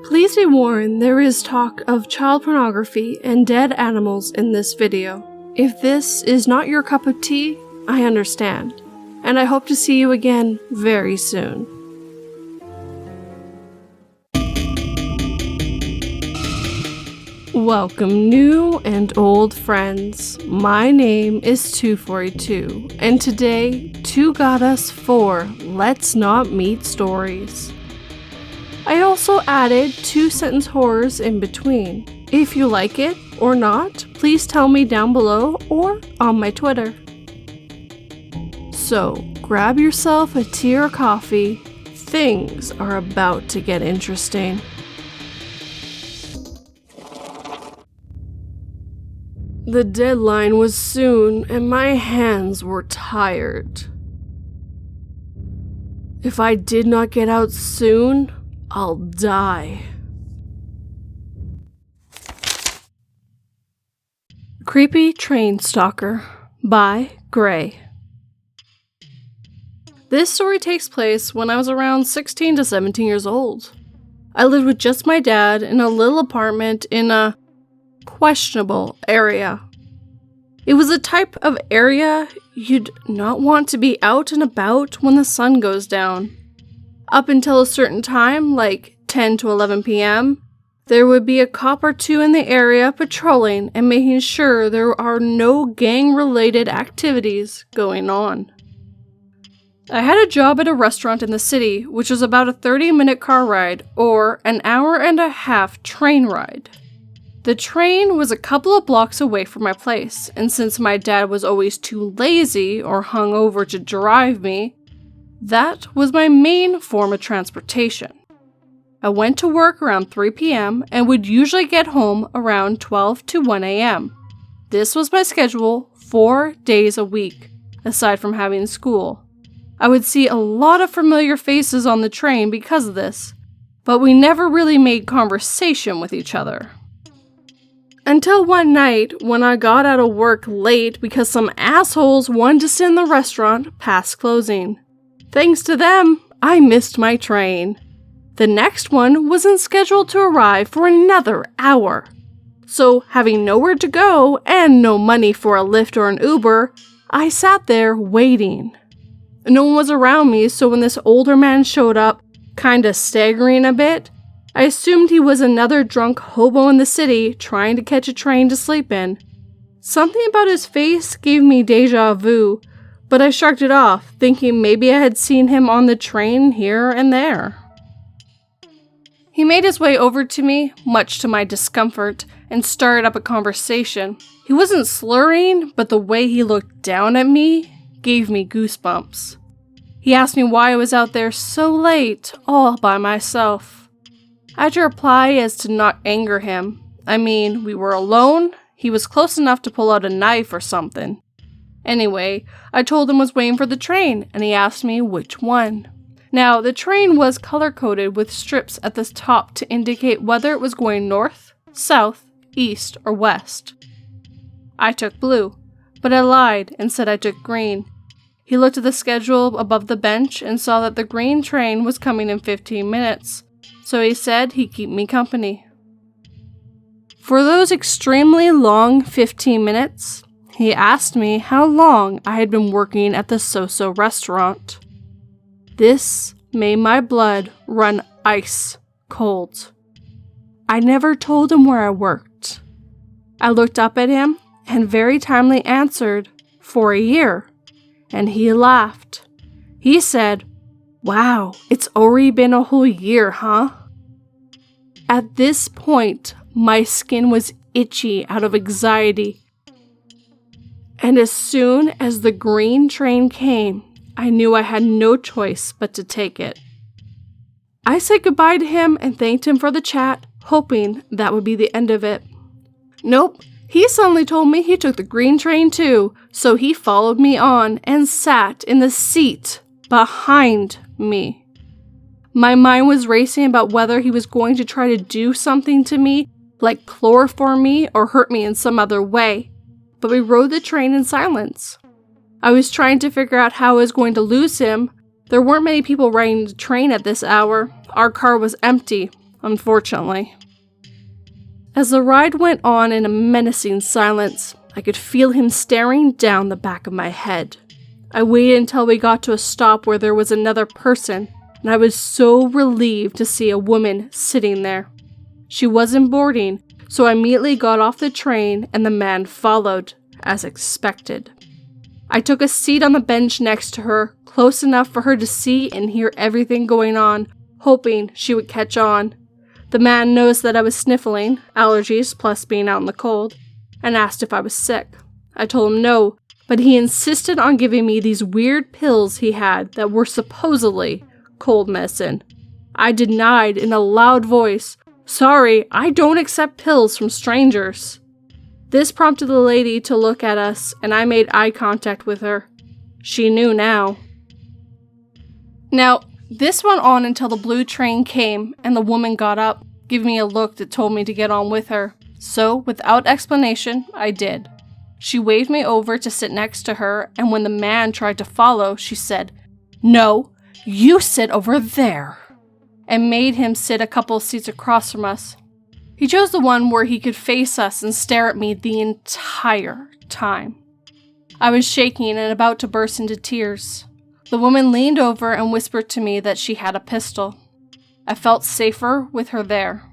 Please be warned, there is talk of child pornography and dead animals in this video. If this is not your cup of tea, I understand, and I hope to see you again very soon. Welcome new and old friends. My name is 242, and today 2 got us 4 Let's Not Meet stories. I also added 2-sentence horrors in between. If you like it or not, please tell me down below or on my Twitter. So, grab yourself a tea or coffee. Things are about to get interesting. The deadline was soon, and my hands were tired. If I did not get out soon, I'll die. Creepy Train Stalker by Gray. This story takes place when I was around 16 to 17 years old. I lived with just my dad in a little apartment in a questionable area. It was a type of area you'd not want to be out and about when the sun goes down. Up until a certain time, like 10 to 11 p.m., there would be a cop or 2 in the area patrolling and making sure there are no gang-related activities going on. I had a job at a restaurant in the city, which was about a 30-minute car ride or an hour-and-a-half train ride. The train was a couple of blocks away from my place, and since my dad was always too lazy or hungover to drive me, that was my main form of transportation. I went to work around 3 p.m. and would usually get home around 12 to 1 a.m. This was my schedule 4 days a week, aside from having school. I would see a lot of familiar faces on the train because of this, but we never really made conversation with each other. Until one night when I got out of work late because some assholes wanted to sit in the restaurant past closing. Thanks to them, I missed my train. The next one wasn't scheduled to arrive for another hour. So, having nowhere to go and no money for a Lyft or an Uber, I sat there waiting. No one was around me, so when this older man showed up, kinda staggering a bit, I assumed he was another drunk hobo in the city trying to catch a train to sleep in. Something about his face gave me deja vu, but I shrugged it off, thinking maybe I had seen him on the train here and there. He made his way over to me, much to my discomfort, and started up a conversation. He wasn't slurring, but the way he looked down at me gave me goosebumps. He asked me why I was out there so late, all by myself. I had to reply as to not anger him. I mean, we were alone. He was close enough to pull out a knife or something. Anyway, I told him I was waiting for the train, and he asked me which one. Now, the train was color-coded with strips at the top to indicate whether it was going north, south, east, or west. I took blue, but I lied and said I took green. He looked at the schedule above the bench and saw that the green train was coming in 15 minutes, so he said he'd keep me company. For those extremely long 15 minutes, he asked me how long I had been working at the So-So restaurant. This made my blood run ice cold. I never told him where I worked. I looked up at him and very timely answered, for a year, and he laughed. He said, "Wow, it's already been a whole year, huh?" At this point, my skin was itchy out of anxiety. And as soon as the green train came, I knew I had no choice but to take it. I said goodbye to him and thanked him for the chat, hoping that would be the end of it. Nope, he suddenly told me he took the green train too, so he followed me on and sat in the seat behind me. My mind was racing about whether he was going to try to do something to me, like chloroform me or hurt me in some other way. But we rode the train in silence. I was trying to figure out how I was going to lose him. There weren't many people riding the train at this hour. Our car was empty. unfortunately. As the ride went on in a menacing silence, I could feel him staring down the back of my head. I waited until we got to a stop where there was another person, and I was so relieved to see a woman sitting there. She wasn't boarding, so I immediately got off the train and the man followed, as expected. I took a seat on the bench next to her, close enough for her to see and hear everything going on, hoping she would catch on. The man noticed that I was sniffling, allergies plus being out in the cold, and asked if I was sick. I told him no, but he insisted on giving me these weird pills he had that were supposedly cold medicine. I denied in a loud voice, "Sorry, I don't accept pills from strangers." This prompted the lady to look at us, and I made eye contact with her. She knew now. Now, this went on until the blue train came and the woman got up, giving me a look that told me to get on with her. So, without explanation, I did. She waved me over to sit next to her, and when the man tried to follow, she said, "No, you sit over there," and made him sit a couple of seats across from us. He chose the one where he could face us and stare at me the entire time. I was shaking and about to burst into tears. The woman leaned over and whispered to me that she had a pistol. I felt safer with her there.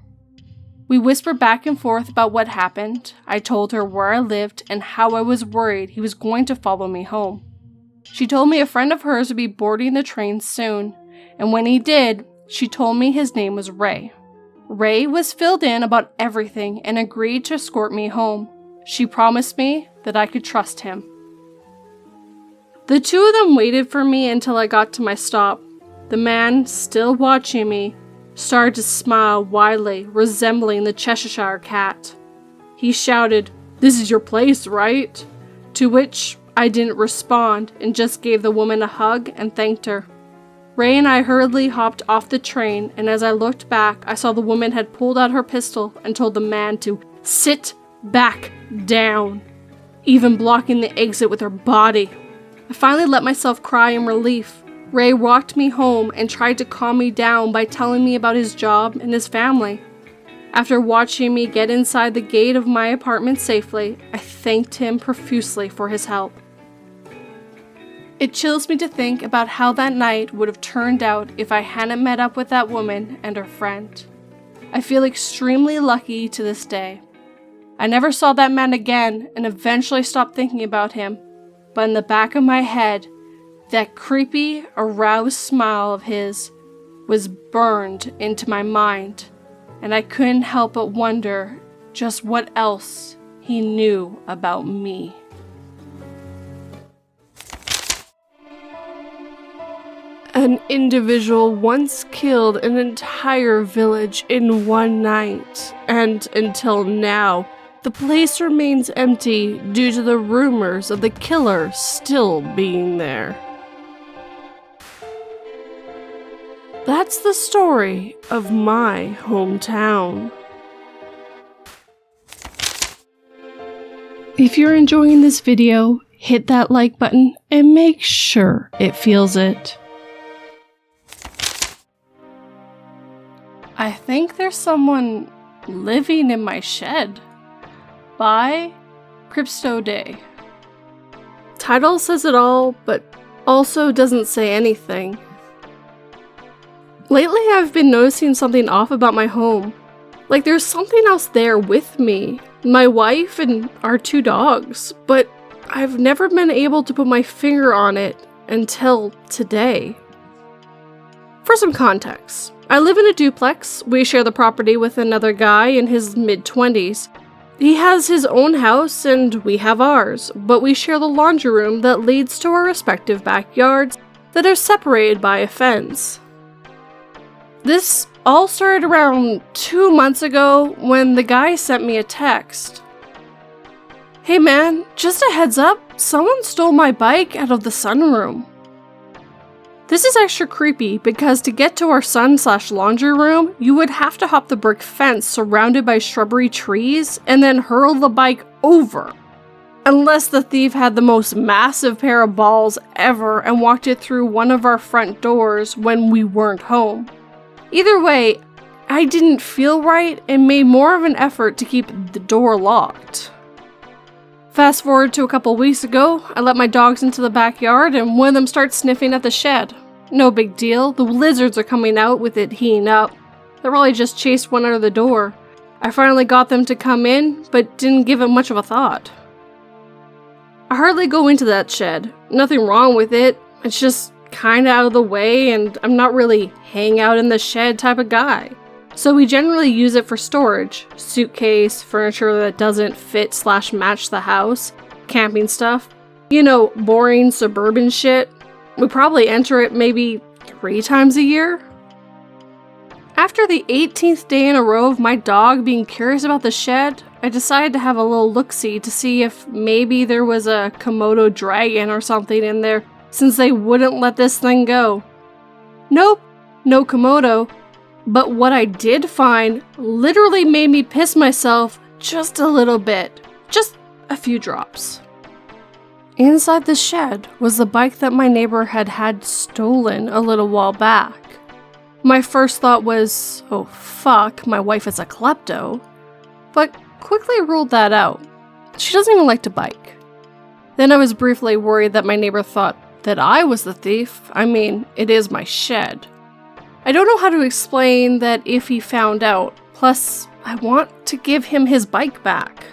We whispered back and forth about what happened. I told her where I lived and how I was worried he was going to follow me home. She told me a friend of hers would be boarding the train soon, and when he did, she told me his name was Ray. Ray was filled in about everything and agreed to escort me home. She promised me that I could trust him. The two of them waited for me until I got to my stop. The man, still watching me, started to smile widely, resembling the Cheshire Cat. He shouted, "This is your place, right?" To which I didn't respond and just gave the woman a hug and thanked her. Ray and I hurriedly hopped off the train, and as I looked back, I saw the woman had pulled out her pistol and told the man to sit back down, even blocking the exit with her body. I finally let myself cry in relief. Ray walked me home and tried to calm me down by telling me about his job and his family. After watching me get inside the gate of my apartment safely, I thanked him profusely for his help. It chills me to think about how that night would have turned out if I hadn't met up with that woman and her friend. I feel extremely lucky to this day. I never saw that man again and eventually stopped thinking about him, but in the back of my head, that creepy, aroused smile of his was burned into my mind, and I couldn't help but wonder just what else he knew about me. An individual once killed an entire village in one night, and until now, the place remains empty due to the rumors of the killer still being there. That's the story of my hometown. If you're enjoying this video, hit that like button and make sure it feels it. I think there's someone living in my shed. By CrispitoDay. Title says it all, but also doesn't say anything. Lately, I've been noticing something off about my home. Like there's something else there with me, my wife and our two dogs, but I've never been able to put my finger on it until today. For some context, I live in a duplex. We share the property with another guy in his mid-20s. He has his own house and we have ours, but we share the laundry room that leads to our respective backyards that are separated by a fence. This all started around 2 months ago when the guy sent me a text. "Hey man, just a heads up, someone stole my bike out of the sunroom." This is extra creepy because to get to our sun/laundry room, you would have to hop the brick fence surrounded by shrubbery trees and then hurl the bike over. Unless the thief had the most massive pair of balls ever and walked it through one of our front doors when we weren't home. Either way, I didn't feel right and made more of an effort to keep the door locked. Fast forward to a couple weeks ago, I let my dogs into the backyard and one of them starts sniffing at the shed. No big deal, the lizards are coming out with it heating up. They probably just chased one under the door. I finally got them to come in, but didn't give it much of a thought. I hardly go into that shed. Nothing wrong with it. It's just kinda out of the way and I'm not really hang out in the shed type of guy. So we generally use it for storage, suitcase, furniture that doesn't fit/match the house, camping stuff. You know, boring suburban shit. We probably enter it maybe 3 times a year. After the 18th day in a row of my dog being curious about the shed, I decided to have a little look-see to see if maybe there was a Komodo dragon or something in there, since they wouldn't let this thing go. Nope, no Komodo. But what I did find literally made me piss myself just a little bit. Just a few drops. Inside the shed was the bike that my neighbor had stolen a little while back. My first thought was, oh fuck, my wife is a klepto. But quickly ruled that out. She doesn't even like to bike. Then I was briefly worried that my neighbor thought that I was the thief. I mean, it is my shed. I don't know how to explain that if he found out, plus I want to give him his bike back.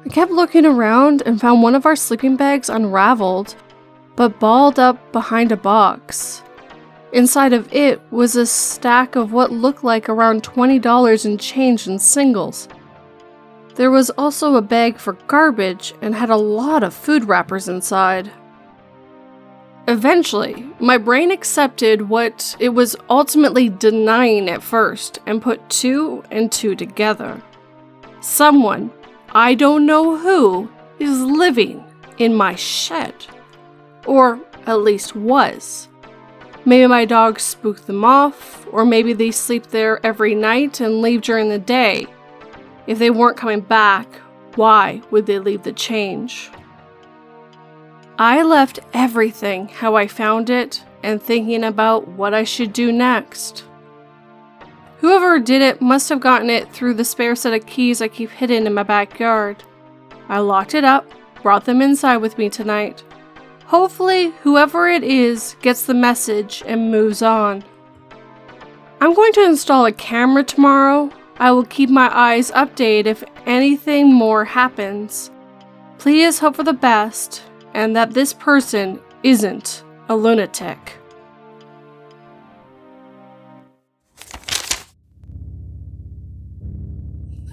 I kept looking around and found one of our sleeping bags unraveled, but balled up behind a box. Inside of it was a stack of what looked like around $20 in change in singles. There was also a bag for garbage and had a lot of food wrappers inside. Eventually, my brain accepted what it was ultimately denying at first and put 2 and 2 together. Someone, I don't know who, is living in my shed. Or at least was. Maybe my dogs spooked them off, or maybe they sleep there every night and leave during the day. If they weren't coming back, why would they leave the change? I left everything how I found it and thinking about what I should do next. Whoever did it must have gotten it through the spare set of keys I keep hidden in my backyard. I locked it up, brought them inside with me tonight. Hopefully, whoever it is gets the message and moves on. I'm going to install a camera tomorrow. I will keep my eyes updated if anything more happens. Please hope for the best. And that this person isn't a lunatic.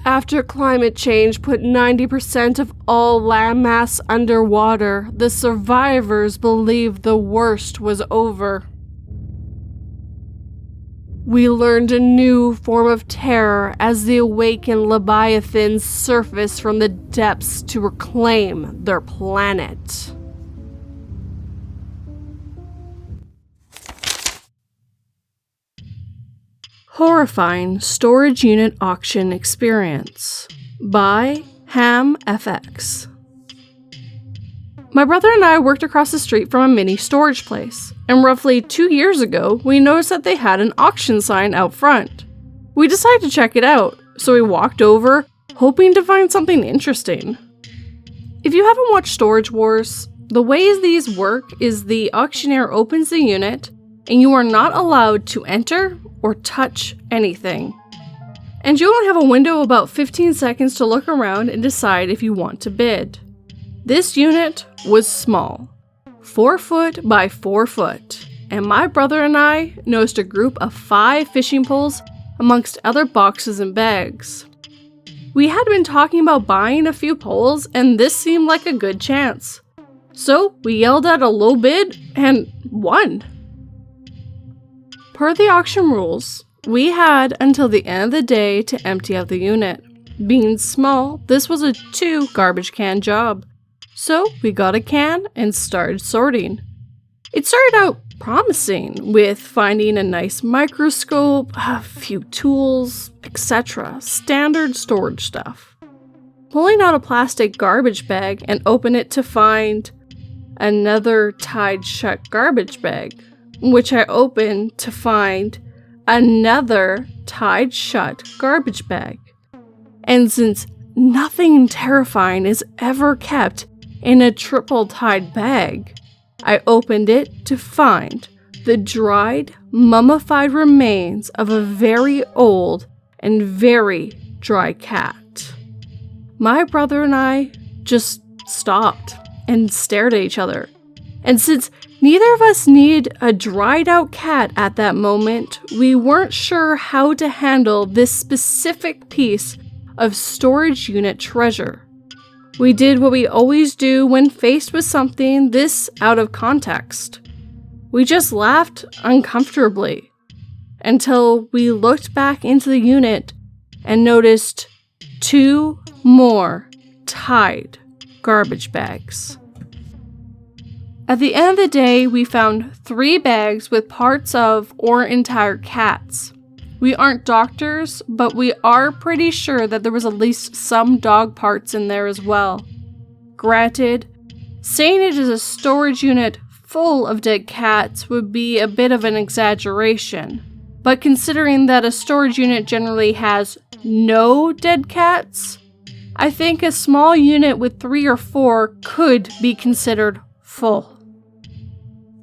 After climate change put 90% of all landmass underwater, the survivors believed the worst was over. We learned a new form of terror as the awakened Leviathans surfaced from the depths to reclaim their planet. Horrifying Storage Unit Auction Experience by HamFX. My brother and I worked across the street from a mini storage place, and roughly 2 years ago, we noticed that they had an auction sign out front. We decided to check it out, so we walked over, hoping to find something interesting. If you haven't watched Storage Wars, the ways these work is the auctioneer opens the unit, and you are not allowed to enter or touch anything. And you only have a window of about 15 seconds to look around and decide if you want to bid. This unit was small, 4 foot by 4 foot, and my brother and I noticed a group of 5 fishing poles amongst other boxes and bags. We had been talking about buying a few poles, and this seemed like a good chance. So we yelled out a low bid and won. Per the auction rules, we had until the end of the day to empty out the unit. Being small, this was a 2 garbage can job. So we got a can and started sorting. It started out promising with finding a nice microscope, a few tools, etc. Standard storage stuff. Pulling out a plastic garbage bag and open it to find another tied shut garbage bag, which I opened to find another tied shut garbage bag. And since nothing terrifying is ever kept in a triple tied bag, I opened it to find the dried, mummified remains of a very old and very dry cat. My brother and I just stopped and stared at each other. And since neither of us needed a dried out cat at that moment, we weren't sure how to handle this specific piece of storage unit treasure. We did what we always do when faced with something this out of context. We just laughed uncomfortably until we looked back into the unit and noticed 2 more tied garbage bags. At the end of the day, we found 3 bags with parts of or entire cats. We aren't doctors, but we are pretty sure that there was at least some dog parts in there as well. Granted, saying it is a storage unit full of dead cats would be a bit of an exaggeration, but considering that a storage unit generally has no dead cats, I think a small unit with 3 or 4 could be considered full.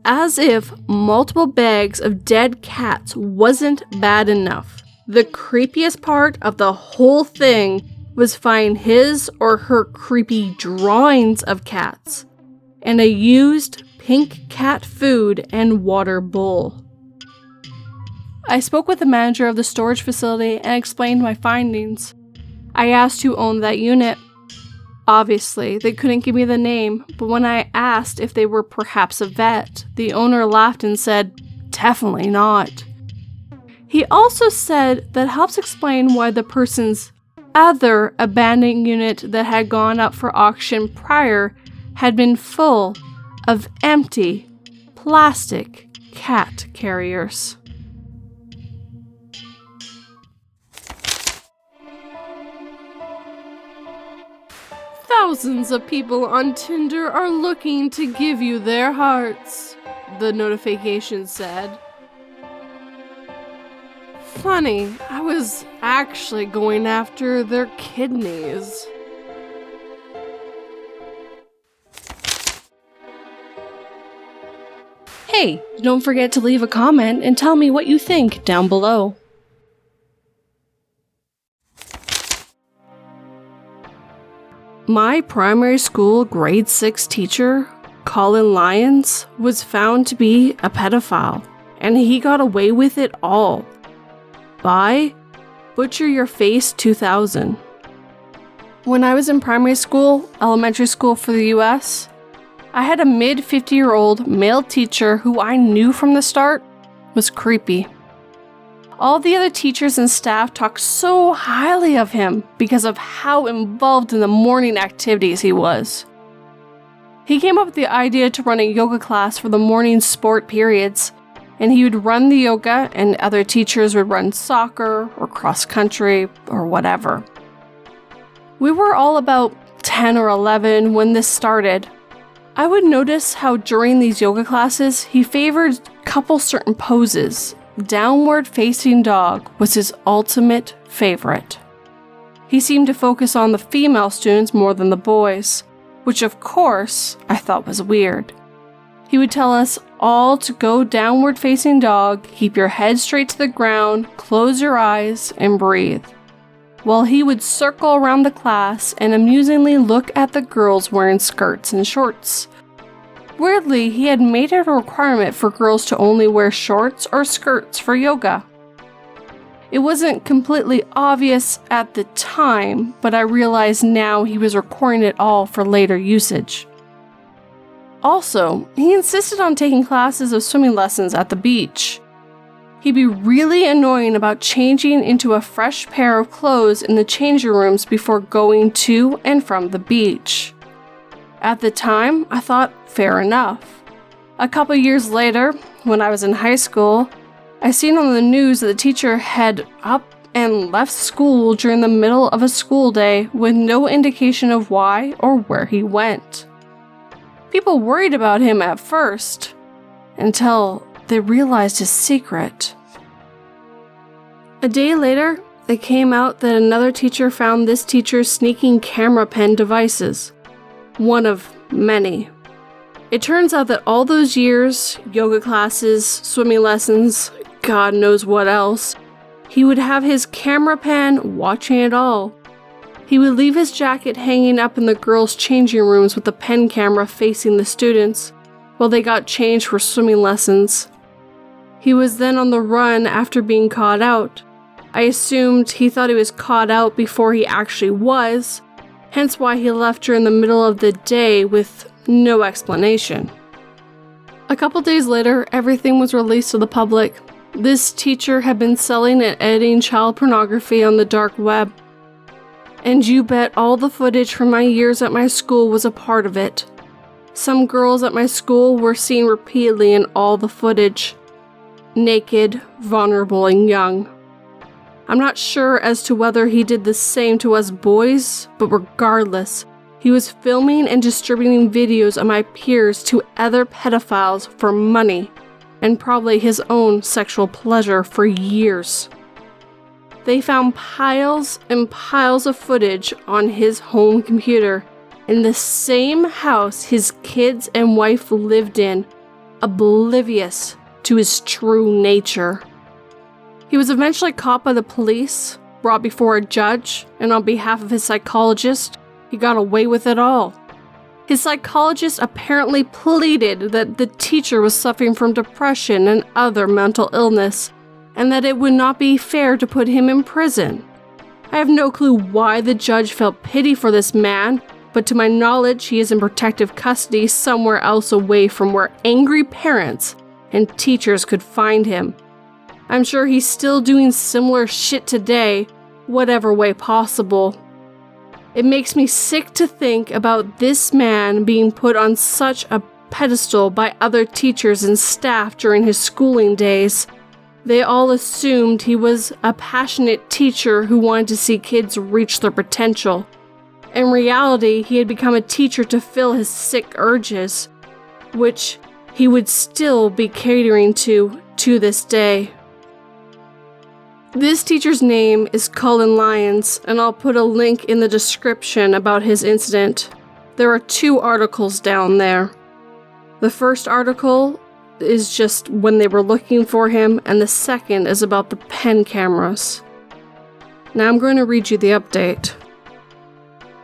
As if multiple bags of dead cats wasn't bad enough, the creepiest part of the whole thing was finding his or her creepy drawings of cats and a used pink cat food and water bowl. I spoke with the manager of the storage facility and explained my findings. I asked who owned that unit. Obviously, they couldn't give me the name, but when I asked if they were perhaps a vet, the owner laughed and said, "Definitely not." He also said that helps explain why the person's other abandoned unit that had gone up for auction prior had been full of empty plastic cat carriers. Thousands of people on Tinder are looking to give you their hearts, the notification said. Funny, I was actually going after their kidneys. Hey, don't forget to leave a comment and tell me what you think down below. My primary school grade 6 teacher, Colin Lyons, was found to be a pedophile, and he got away with it all. By Butcher Your Face 2000. When I was in primary school, elementary school for the US, I had a mid-50-year-old male teacher who I knew from the start was creepy. All the other teachers and staff talked so highly of him because of how involved in the morning activities he was. He came up with the idea to run a yoga class for the morning sport periods, and he would run the yoga and other teachers would run soccer or cross country or whatever. We were all about 10 or 11 when this started. I would notice how during these yoga classes he favored a couple certain poses. Downward facing dog was his ultimate favorite. He seemed to focus on the female students more than the boys, which of course I thought was weird. He would tell us all to go downward facing dog, keep your head straight to the ground, close your eyes, and breathe. While he would circle around the class and amusingly look at the girls wearing skirts and shorts. Weirdly, he had made it a requirement for girls to only wear shorts or skirts for yoga. It wasn't completely obvious at the time, but I realize now he was recording it all for later usage. Also, he insisted on taking classes of swimming lessons at the beach. He'd be really annoying about changing into a fresh pair of clothes in the changing rooms before going to and from the beach. At the time, I thought, fair enough. A couple years later, when I was in high school, I seen on the news that the teacher had up and left school during the middle of a school day with no indication of why or where he went. People worried about him at first, until they realized his secret. A day later, it came out that another teacher found this teacher sneaking camera pen devices. One of many. It turns out that all those years, yoga classes, swimming lessons, God knows what else, he would have his camera pen watching it all. He would leave his jacket hanging up in the girls' changing rooms with the pen camera facing the students, while they got changed for swimming lessons. He was then on the run after being caught out. I assumed he thought he was caught out before he actually was, hence why he left during the middle of the day with no explanation. A couple days later, everything was released to the public. This teacher had been selling and editing child pornography on the dark web. And you bet all the footage from my years at my school was a part of it. Some girls at my school were seen repeatedly in all the footage. Naked, vulnerable, and young. I'm not sure as to whether he did the same to us boys, but regardless, he was filming and distributing videos of my peers to other pedophiles for money, and probably his own sexual pleasure for years. They found piles and piles of footage on his home computer in the same house his kids and wife lived in, oblivious to his true nature. He was eventually caught by the police, brought before a judge, and on behalf of his psychologist, he got away with it all. His psychologist apparently pleaded that the teacher was suffering from depression and other mental illness, and that it would not be fair to put him in prison. I have no clue why the judge felt pity for this man, but to my knowledge, he is in protective custody somewhere else away from where angry parents and teachers could find him. I'm sure he's still doing similar shit today, whatever way possible. It makes me sick to think about this man being put on such a pedestal by other teachers and staff during his schooling days. They all assumed he was a passionate teacher who wanted to see kids reach their potential. In reality, he had become a teacher to fill his sick urges, which he would still be catering to this day. This teacher's name is Colin Lyons, and I'll put a link in the description about his incident. There are 2 articles down there. The first article is just when they were looking for him, and the second is about the pen cameras. Now I'm going to read you the update.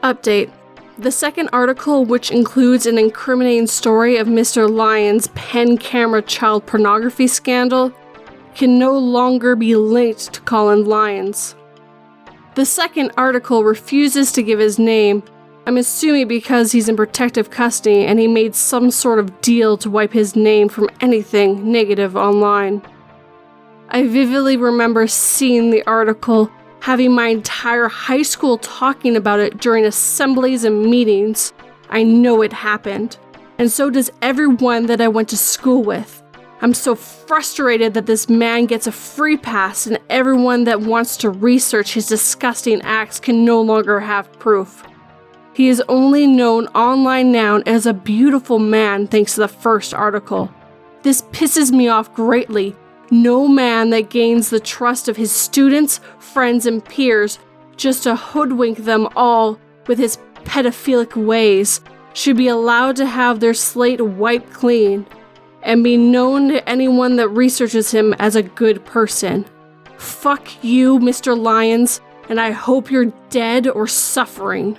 Update. The second article, which includes an incriminating story of Mr. Lyons' pen camera child pornography scandal, can no longer be linked to Colin Lyons. The second article refuses to give his name, I'm assuming because he's in protective custody and he made some sort of deal to wipe his name from anything negative online. I vividly remember seeing the article, having my entire high school talking about it during assemblies and meetings. I know it happened, and so does everyone that I went to school with. I'm so frustrated that this man gets a free pass and everyone that wants to research his disgusting acts can no longer have proof. He is only known online now as a beautiful man thanks to the first article. This pisses me off greatly. No man that gains the trust of his students, friends, and peers just to hoodwink them all with his pedophilic ways should be allowed to have their slate wiped clean and be known to anyone that researches him as a good person. Fuck you, Mr. Lyons, and I hope you're dead or suffering.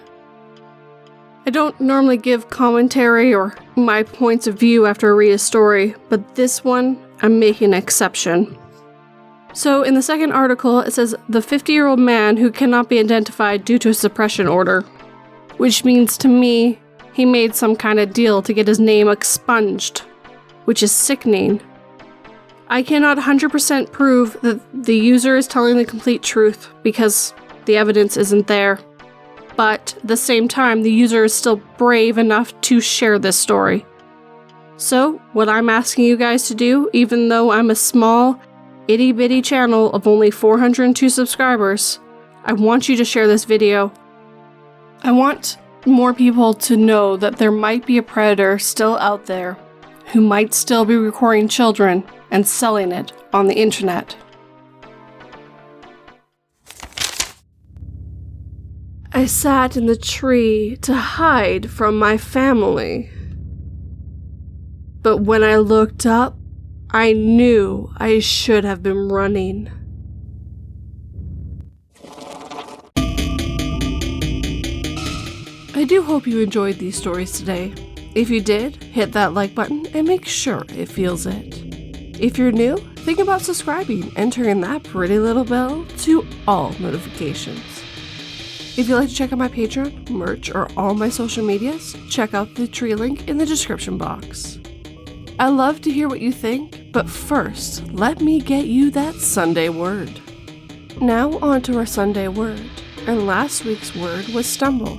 I don't normally give commentary or my points of view after I read a story, but this one, I'm making an exception. So in the second article, it says, the 50-year-old man who cannot be identified due to a suppression order, which means to me, he made some kind of deal to get his name expunged, which is sickening. I cannot 100% prove that the user is telling the complete truth because the evidence isn't there. But at the same time, the user is still brave enough to share this story. So, what I'm asking you guys to do, even though I'm a small, itty-bitty channel of only 402 subscribers, I want you to share this video. I want more people to know that there might be a predator still out there who might still be recording children and selling it on the internet. I sat in the tree to hide from my family. But when I looked up, I knew I should have been running. I do hope you enjoyed these stories today. If you did, hit that like button and make sure it feels it. If you're new, think about subscribing and turning that pretty little bell to all notifications. If you'd like to check out my Patreon, merch, or all my social medias, check out the tree link in the description box. I love to hear what you think, but first, let me get you that Sunday word. Now on to our Sunday word, and last week's word was stumble.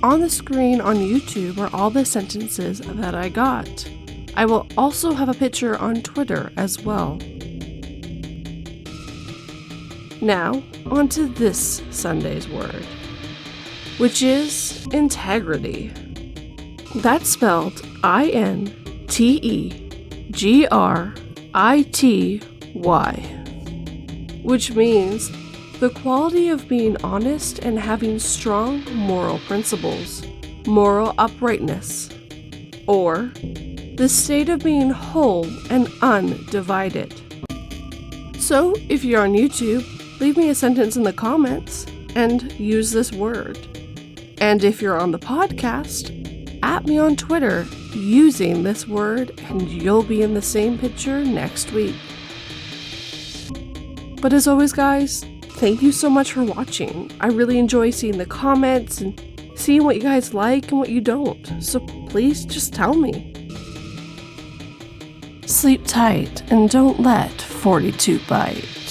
On the screen on YouTube are all the sentences that I got. I will also have a picture on Twitter as well. Now, on to this Sunday's word, which is integrity. That's spelled INTEGRITY, which means the quality of being honest and having strong moral principles, moral uprightness, or the state of being whole and undivided. So, if you're on YouTube, leave me a sentence in the comments and use this word. And if you're on the podcast, at me on Twitter using this word, and you'll be in the same picture next week. But as always, guys, thank you so much for watching. I really enjoy seeing the comments and seeing what you guys like and what you don't. So please just tell me. Sleep tight and don't let 42 bite.